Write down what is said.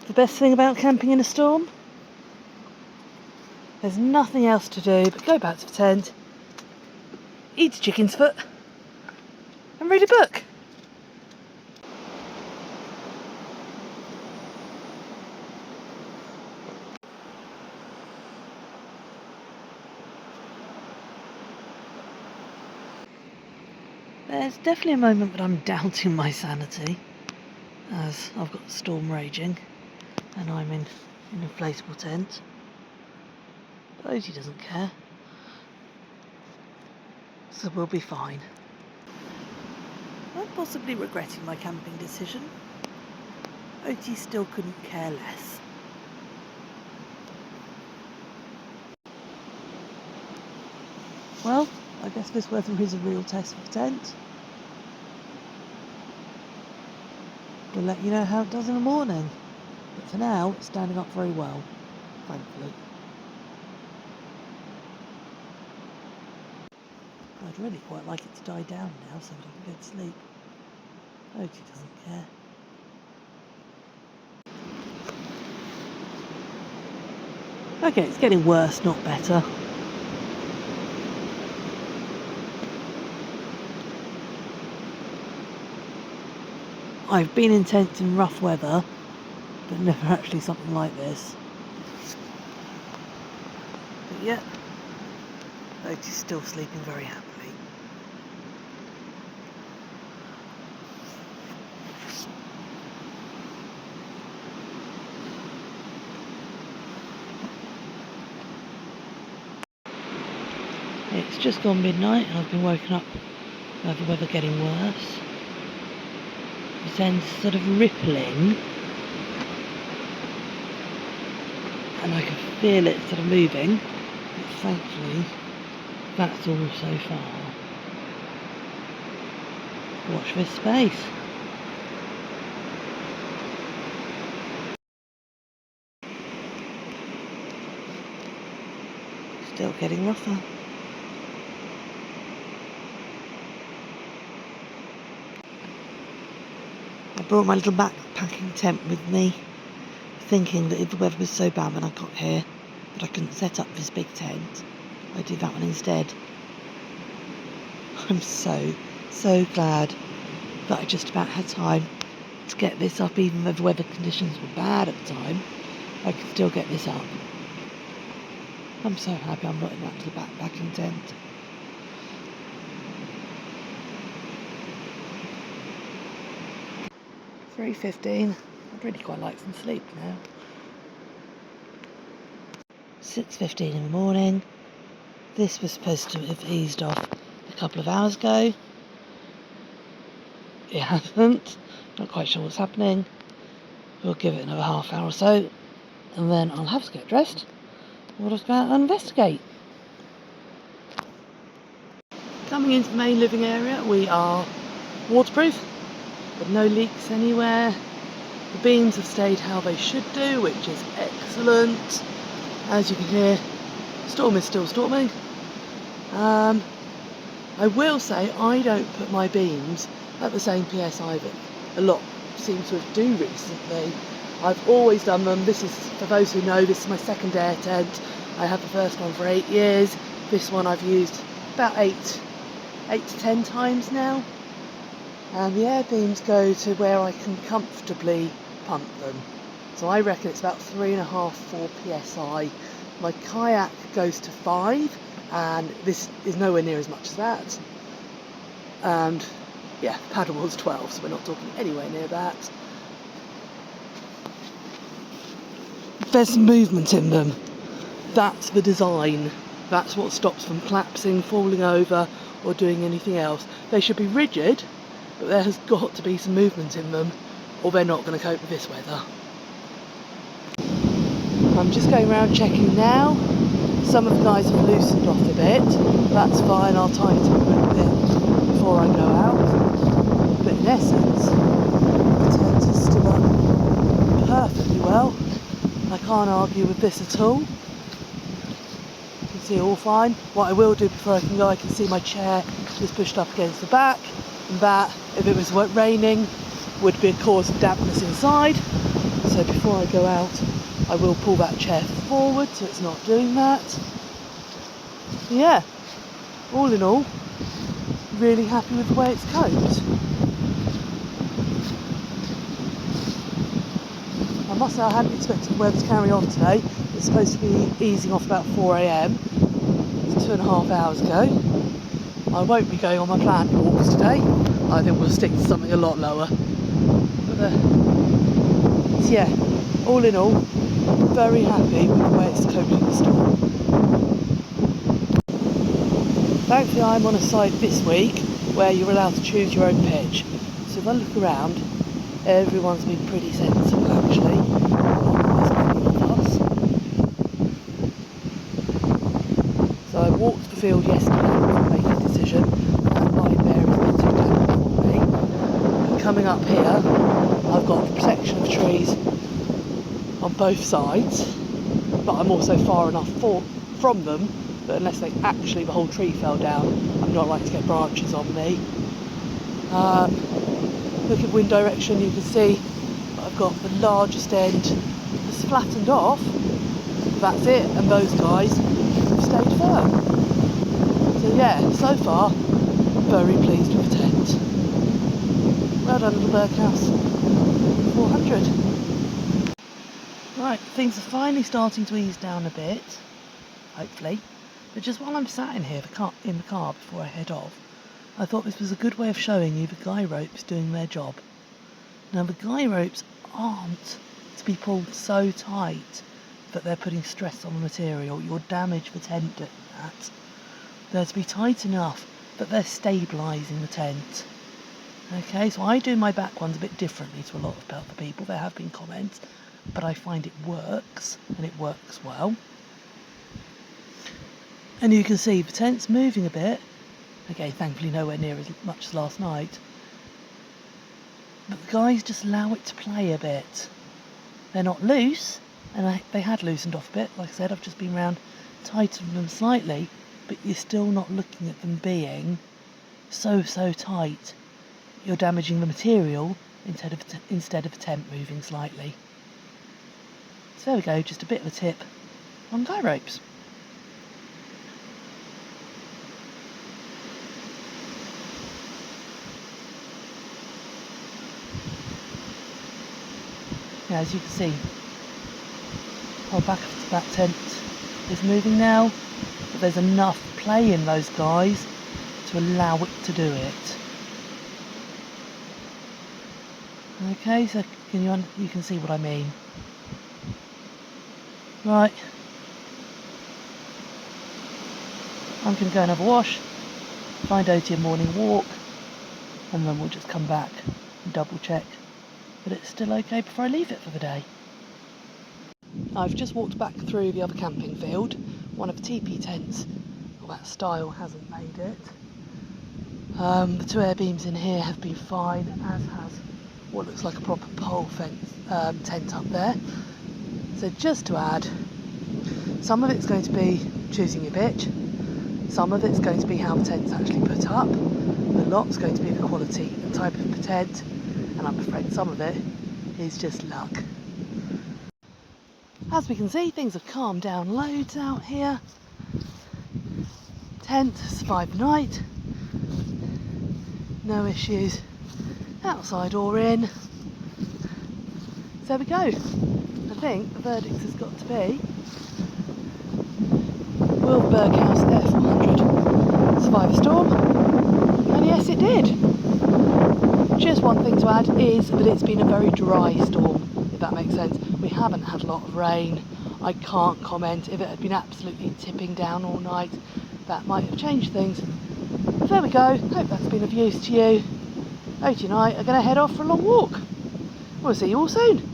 The best thing about camping in a storm? There's nothing else to do but go back to the tent, eat a chicken's foot, and read a book. There's definitely a moment that I'm doubting my sanity, as I've got the storm raging and I'm in an inflatable tent. But Odie doesn't care, so we'll be fine. I'm possibly regretting my camping decision. Odie still couldn't care less. Well, I guess this weather is a real test for the tent. We'll let you know how it does in the morning. But for now, it's standing up very well, thankfully. I'd really quite like it to die down now so that I can go to sleep. Odie doesn't care. Okay, it's getting worse, not better. I've been in tents in rough weather, but never actually something like this. But yeah, Odie's still sleeping very happily. It's just gone midnight and I've been woken up by the weather getting worse. The sand's sort of rippling and I can feel it sort of moving, but thankfully that's all so far. Watch this space. Still getting rougher. I brought my little backpacking tent with me, thinking that if the weather was so bad when I got here that I couldn't set up this big tent, I'd do that one instead. I'm so glad that I just about had time to get this up, even though the weather conditions were bad at the time. I could still get this up. I'm so happy I'm not in that little backpacking tent. $3:15. I'd really quite like some sleep now. 6:15 in the morning. This was supposed to have eased off a couple of hours ago. It hasn't. Not quite sure what's happening. We'll give it another half hour or so, and then I'll have to get dressed. We'll just go out and investigate. Coming into the main living area, we are waterproof, but no leaks anywhere. The beams have stayed how they should do, which is excellent. As you can hear, storm is still storming. I will say I don't put my beams at the same PSI that a lot seem to do recently. I've always done them. This is, for those who know, this is my second air tent. I had the first one for 8 years. This one I've used about 8 to 10 times now. And the air beams go to where I can comfortably pump them. So I reckon it's about 3.5, 4 PSI. My kayak goes to 5, and this is nowhere near as much as that. And yeah, paddleboard's 12, so we're not talking anywhere near that. There's some movement in them. That's the design. That's what stops them collapsing, falling over, or doing anything else. They should be rigid, but there has got to be some movement in them, or they're not going to cope with this weather. I'm just going around checking now. Some of the guys have loosened off a bit. That's fine, I'll tighten them a bit before I go out. But in essence, the tent is still up perfectly well. I can't argue with this at all. You can see all fine. What I will do before I can go, I can see my chair is pushed up against the back, and that, if it was raining, would be a cause of dampness inside. So before I go out, I will pull that chair forward so it's not doing that. Yeah, all in all, really happy with the way it's coped. I must say I hadn't expected the weather to carry on today. It's supposed to be easing off about 4 AM. It's 2.5 hours ago. I won't be going on my planned walks today. I think we'll stick to something a lot lower. But so yeah, all in all, very happy with the way it's coping the storm. Thankfully I'm on a site this week where you're allowed to choose your own pitch. So if I look around, everyone's been pretty sensible actually. So I walked the field yesterday to make a decision, and line there is a bit too down for me. But coming up here, I've got protection of trees on both sides, but I'm also far enough from them that unless the whole tree fell down, I'm not likely to get branches on me. Look at wind direction, you can see I've got the largest end that's flattened off. That's it, and those guys have stayed firm. So yeah, so far, very pleased with the tent. Well done, little Berghaus. 400. Right, things are finally starting to ease down a bit, hopefully. But just while I'm sat in here in the car before I head off, I thought this was a good way of showing you the guy ropes doing their job. Now the guy ropes aren't to be pulled so tight that they're putting stress on the material. You'll damage the tent doing that. They're to be tight enough that they're stabilising the tent. Okay, so I do my back ones a bit differently to a lot of other people. There have been comments, but I find it works, and it works well. And you can see the tent's moving a bit. Okay, thankfully nowhere near as much as last night. But the guys just allow it to play a bit. They're not loose, and they had loosened off a bit. Like I said, I've just been round, tightened them slightly, but you're still not looking at them being so tight. You're damaging the material instead of the tent moving slightly. So there we go, just a bit of a tip on guy ropes. Now, as you can see, the whole back of that tent is moving now, but there's enough play in those guys to allow it to do it. Okay, so you can see what I mean. Right, I'm going to go and have a wash, find Otie a morning walk, and then we'll just come back and double check that it's still okay before I leave it for the day. I've just walked back through the other camping field. One of the teepee tents of that style hasn't made it. The two air beams in here have been fine, as has what looks like a proper pole fence tent up there. So just to add, some of it's going to be choosing your pitch, some of it's going to be how the tent's actually put up, a lot's going to be the quality and type of the tent, and I'm afraid some of it is just luck. As we can see, things have calmed down loads out here. Tent survived the night, no issues outside or in. So there we go. I think the verdict has got to be, will the Berghaus F400 survive a storm? And yes, it did. Just one thing to add is that it's been a very dry storm, if that makes sense. We haven't had a lot of rain. I can't comment. If it had been absolutely tipping down all night, that might have changed things. But there we go. Hope that's been of use to you. Otie and I are going to head off for a long walk. We'll see you all soon.